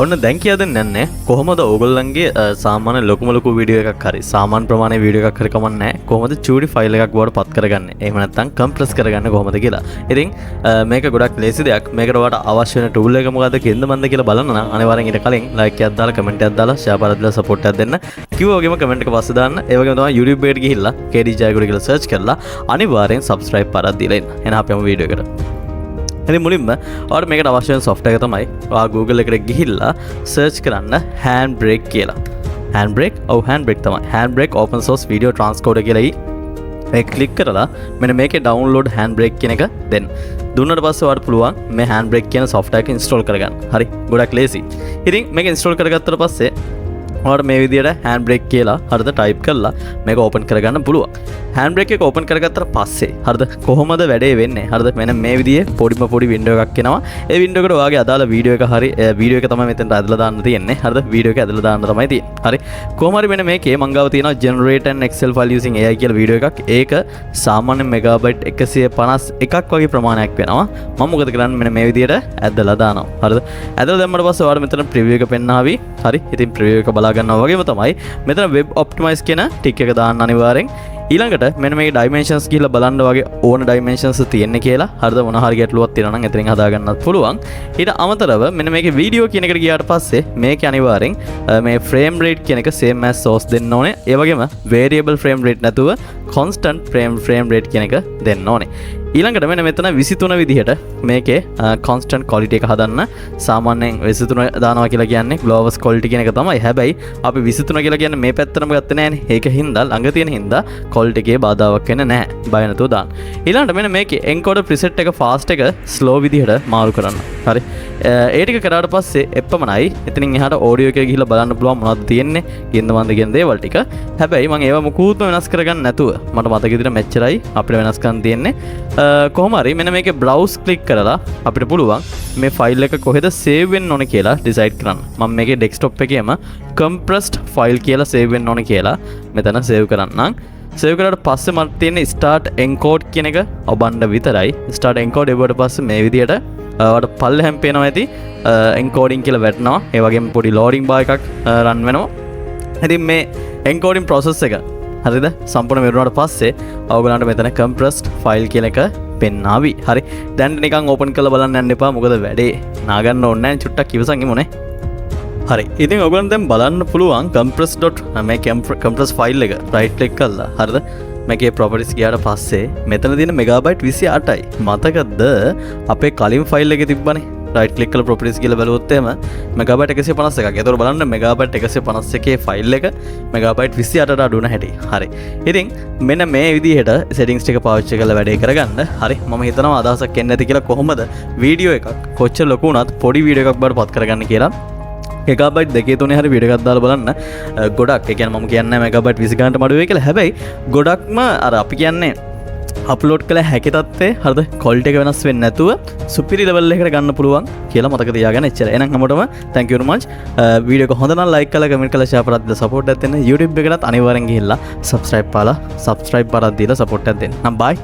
ඔන්න දැන් කියා දෙන්න යන්නේ කොහොමද ඕගොල්ලන්ගේ සාමාන්‍ය ලොකුම ලොකු වීඩියෝ එකක් හරි සාමාන්‍ය ප්‍රමාණයේ වීඩියෝ එකක් හරි කමන්නේ නැහැ කොහොමද චූටි ෆයිල් එකක් බවට පත් කරගන්නේ එහෙම නැත්නම් කම්ප්‍රෙස් කරගන්නේ කොහොමද කියලා. ඉතින් මේක ගොඩක් ලේසි දෙයක්. මේකට ඔයාලට අවශ්‍ය වෙන ටූල් එක මොකද්ද කියන්න මන්ද කියලා බලන්න නම් අනිවාර්යෙන් ඊට කලින් ලයික් එකක් දාලා කමෙන්ට් එකක් දාලා ෂෙයා පාරක් දාලා සපෝට් එකක් දෙන්න. කිව්වා වගේම කමෙන්ට් එක පස්සේ දාන්න. ඒ වගේම තමයි YouTube එකට ගිහිල්ලා KD ජයගුරු කියලා සර්ච් කරලා අනිවාර්යෙන් subscribe පාරක් දීලා ඉන්න. එහෙනම් අපි යමු වීඩියෝ එකට. ඉතින් මුලින්ම ඔයාලට මේකට අවශ්‍ය වෙන software එක තමයි ඔයා Google එකට ගිහිල්ලා search කරන්න Handbrake කියලා. Handbrake Handbrake තමයි. Handbrake open source video transcoder කියලා ඒක ක්ලික් කරලා මෙන්න මේකේ download Handbrake කියන එක දෙන්න. දුන්නට පස්සේ ඔයාලට පුළුවන් මේ Handbrake කියන software එක install කරගන්න. හරි. ගොඩක් ලේසි. ඉතින් මේක install කරගත්තට පස්සේ ඔයාලට මේ විදියට Handbrake කියලා හරිද type කරලා මේක open කරගන්න පුළුවන්. Handbrake එක open කරගත්තට පස්සේ හරිද කොහොමද වැඩේ වෙන්නේ? හරිද මෙන්න මේ විදිහේ පොඩි window එකක් එනවා. ඒ window එකට ඔයාගේ අදාළ වීඩියෝ එක හරි වීඩියෝ එක තමයි මෙතනට ඇදලා දාන්න තියෙන්නේ. හරිද වීඩියෝ එක ඇදලා දාන්න තමයි තියෙන්නේ. හරි. කොහොම හරි මෙන්න මේකේ මං ගාව තියෙනවා generate an excel file using AI කියලා වීඩියෝ එකක්. ඒක සාමාන්‍ය මෙගාබයිට් 151ක් වගේ ප්‍රමාණයක් වෙනවා. මම මොකද කරන්නේ මෙන්න මේ විදිහට ඇදලා දානවා. හරිද? ඇදලා දැම්මට පස්සේ ඔයාලට මෙතන preview එක පෙන්නාවි. හරි. ඉතින් preview එක බලා ගන්නවා වගේම තමයි මෙතන web optimize කියන ටික් එක දාන්න අනිවාර්යෙන්. ඊළඟට මෙන්න මේ dimensions කියලා බලන්න වගේ ඕන dimensions තියෙන්නේ කියලා. හරිද මොන හරි ගැටලුවක් තියෙනවා නම් එතනින් හදා ගන්නත් පුළුවන්. ඊට අමතරව මෙන්න මේකේ වීඩියෝ කියන එකට ගියාට පස්සේ මේකේ අනිවාර්යෙන් මේ frame rate කියන එක same as source දෙන්න ඕනේ. ඒ වගේම variable frame rate නැතුව constant frame rate කියන එක දෙන්න ඕනේ. ඊළඟට මෙන්න මෙතන 23 විදිහට මේකේ constant quality එක හදන්න සාමාන්‍යයෙන් 23 දානවා කියලා කියන්නේ globus quality කියන එක තමයි. හැබැයි අපි 23 කියලා කියන්නේ මේ පැත්තටම ගත්තේ නැහැනේ. ඒක හින්දා ළඟ තියෙන හින්දා quality එකේ බාධාවක් වෙන්නේ නැහැ. බය නැතුව දාන්න. ඊළඟට මෙන්න මේකේ encoder preset එක fast එක slow විදිහට මාරු කරන්න. හරි. ඒ ටික කරාට පස්සේ එපමණයි. එතනින් එහාට audio එකේ ගිහිල්ලා බලන්න පුළුවන් මොනවද තියෙන්නේ. කියන්න මන්ද කියන දේවල් ටික. හැබැයි මම ඒවා මුකුත්ම වෙනස් කරගන්න නැතුව මට මතක විදිහට මෙච්චරයි අපිට වෙනස් කරන්න තියෙන්නේ. කොහොම හරි මෙන්න මේකේ browse click කරලා අපිට පුළුවන් මේ ෆයිල් එක කොහෙද save වෙන්න ඕනේ කියලා decide කරන්න. මම මේකේ desktop එකේම compressed file කියලා save වෙන්න ඕනේ කියලා මෙතන save කරන්නම්. save කරාට පස්සේ මට තියෙන්නේ start encode කියන එක ඔබන්න විතරයි. start encode එවුවට පස්සේ මේ විදියට ඔයාලට පල්ලෙහෙන් පේනවා ඇති encoding කියලා වැටෙනවා. ඒ වගේම පොඩි loading bar එකක් run වෙනවා. ඉතින් මේ encoding process එක හරිද සම්පූර්ණ වෙරුණාට පස්සේ ඔයගොල්ලන්ට මෙතන compressed file කියන එක පෙන්නාවි. හරි. දැන් නිකන් ඕපන් කරලා බලන්න යන්න එපා. මොකද වැඩේ නාගන්න ඕනේ නැහැ. චුට්ටක් ඉවසන් ඉමුනේ. හරි. ඉතින් ඔයගොල්ලන් දැන් බලන්න පුළුවන් compress file එක right click කරලා හරිද? මේකේ properties ගියාට පස්සේ මෙතන තියෙන megabyte 28යි. මතකද අපේ කලින් file එකේ තිබ්බනේ. right click කරලා properties කියලා බලුවොත් එහෙම megabyte 151ක්. ඒතකොට බලන්න megabyte 151 ෆයිල් එක megabyte 28ට අඩු වෙන හැටි. හරි. ඉතින් මෙන්න මේ විදිහට settings ටික පාවිච්චි කරලා වැඩේ කරගන්න. හරි. මම හිතනවා අදහසක් එන්නේ නැති කියලා කොහොමද වීඩියෝ එකක් කොච්චර ලොකු වුණත් පොඩි වීඩියෝ එකක් බවට පත් කරගන්න කියලා. megabyte 2-3 හරි වීඩියෝ එකක් දාලා බලන්න. ගොඩක් ඒ කියන්නේ මම කියන්නේ megabyte 20 ගන්නට මඩු වෙයි කියලා. හැබැයි ගොඩක්ම අර අපි කියන්නේ අප්ලෝඩ් කළ හැකි තත්ත්වයේ හරිද ක්වොලිටි එක වෙනස් වෙන්නේ නැතුව සුපිරි ලෙවල් එකකට ගන්න පුළුවන් කියලා මතක තියාගන්න. එච්චර. එහෙනම් හැමෝටම thank you very much. Video එක හොඳ නම් like කරලා comment කරලා share කරලා දීලා support එකක් දෙන්න. YouTube එකටත් අනිවාර්යෙන් ගිහිල්ලා subscribe පාරක් දීලා support එකක් දෙන්න. නම් bye.